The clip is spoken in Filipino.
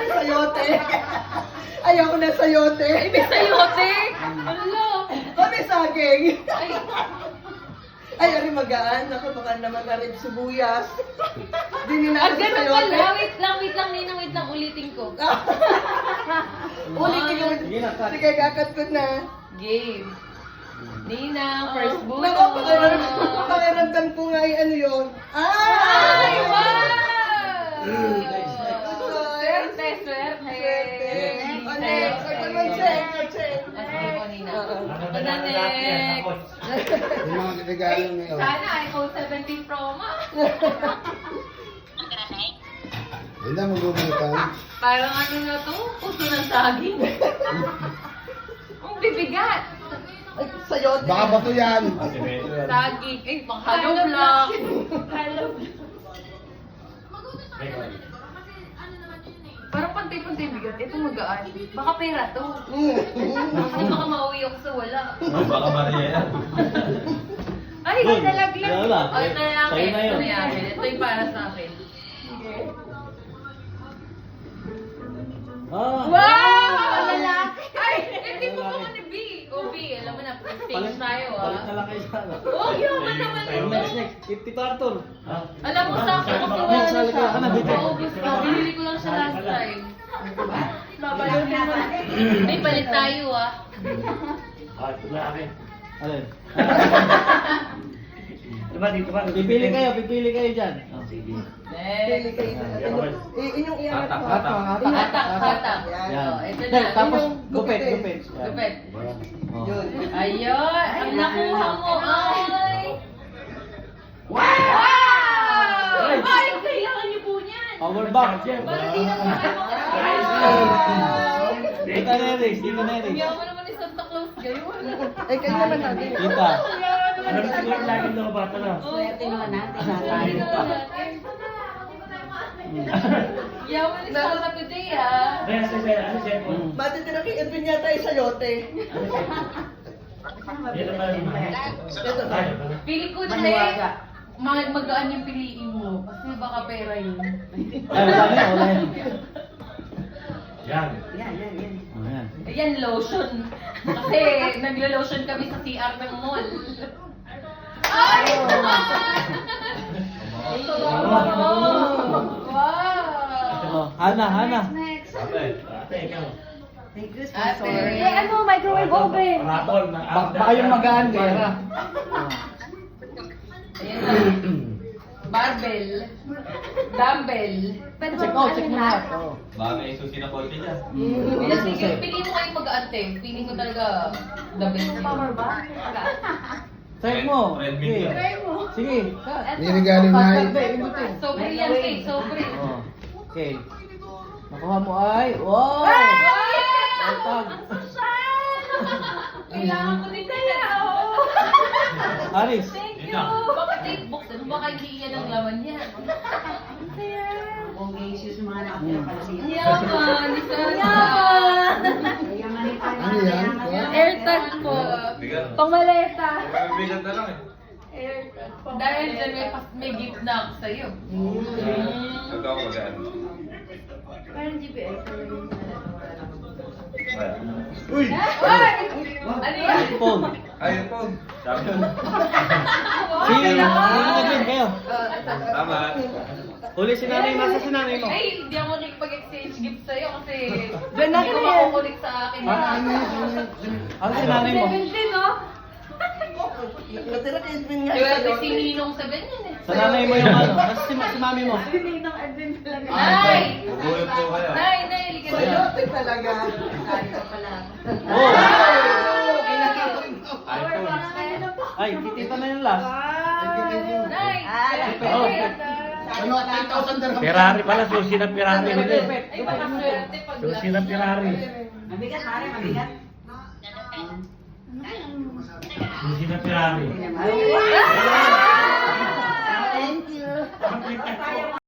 sayote. Ayaw ko na sayote. May sayote! Ano? Kami saging. Ay, Ay, ano magaan? Ako baka naman na-rib sibuyas. Hindi na ako ganun sayote. pala. Wait lang, Ninang, wait lang, ulitin ko. Ulitin ko. Sige, kakat ko na. Game. Ninang, first bullet. Naku, pakiramdam ko nga yung ano yun. Ay, wow! Swerte. Swerte. Ano? Ako naman, check. Sige po, Ninang. Ano Ito na next. Yung mga regalo ngayon. Sana iPhone 17 Pro Max. Hindi na magbubalikan. Parang ano na to? Puso ng saging. Ang bibigat. Ay, sayote. Baka ba to yan? Saging. Ay, pang hollow block. Parang pantay-pantay bigat. Ito magaan. Baka pera to. Kasi baka mauwi ako sa wala. Baka Maria yan. Ay, Good. nalaglag. Wala. O, ito na yung Sa'yo akin. na Ito yun. na yung akin. Ito yung para sa akin. Ah! Wow! Lalaki! Ay, hindi po ako ni B. O, B, alam mo na, prestige tayo, Palit na ah. lang kayo sa ano. Oh, yaman naman Next, ito. next. 50 carton. Alam mo sa akin, kasi wala na siya. Maubos ka. Binili ko lang siya last time. Babalutin mo. May palit tayo, ah. Ah, ito na akin. Alin? Dito ba? Pipili kayo dyan. Oh, sige. Pili Next. kayo. Inyong iangat ko. Hatak. Yan. Oh, ito na. Tapos, Yung gupit. gupit Gupit. Oh. Yun. Ayun! Ang nakuha mo ay... Wow! Ay! Ay, kailangan niyo po niyan! Power bank. Para di na po kayo Dito na Eric, dito na Eric. Yaman naman ni Santa Claus ngayon. Eh, kayo naman natin. Tita. Alam mo siguro lagi mga bata na. Swerte naman natin. Yaman ni Santa today, ah. Matitira kay Edwin yata yung sayote. Ito ba? Pili ko din magaan yung piliin mo. Kasi baka pera yun. Ay, wala na, wala yan. Yan. Oh, yan. Ayan, lotion. Kasi naglo-lotion kami sa CR ng mall. Ay! Wow! Oh, Hana. Ate. Ano, microwave oven. Baka yung magaan pera. Ayan na. Barbell. Dumbbell. Pwede Check ba out, check mo lahat. Oh. Baka may susi na konti dyan. Sige, piliin mo kayo mag-ate. Feeling ko talaga the best yun. power ba? Check mo. Red Sige. meat Try mo. Sige. May regalo na Sobre yan, Kate. Sobre. Oh. Okay. Nakuha mo ay, wow! Tag. Kailangan ko din kaya. Aris. Thank you. Baka tape box. Ano baka hindi yan ang laman niya? Yaman. Ano yan? Airtag po. Bigat. Pangmaleta. Bigat na lang eh. Dahil dyan may gift na ako sa'yo. Ito ako magaan. Parang GPS. Uy! Ay! Ano yan? Phone. Ay, ito. Sabi mo. Sige, na din kayo. Tama. Huli si nanay, nasa si nanay mo. Ay, hindi ako nakipag-exchange gift sa'yo kasi Doon na hindi kayo. mo makukulik sa akin. Ano si nanay mo? 17, no? Natira kay Edwin nga Kaya yung si sayote. Ninong sa ganyan eh. Sa nanay mo yung ano? Nasa si mami mo. Ninang advent talaga. Nay! Buhay po kayo. Nay, halika na. Sayote talaga. Ay, ka pala. Oh! iPhone. Ay, titita na yung last. Nay! Oh. Ano, 10,000 dirham. Ferrari pala, susi ng Ferrari nito eh. Ay, baka swerte pag Susi ng Ferrari. Susi ng Ferrari. Thank you.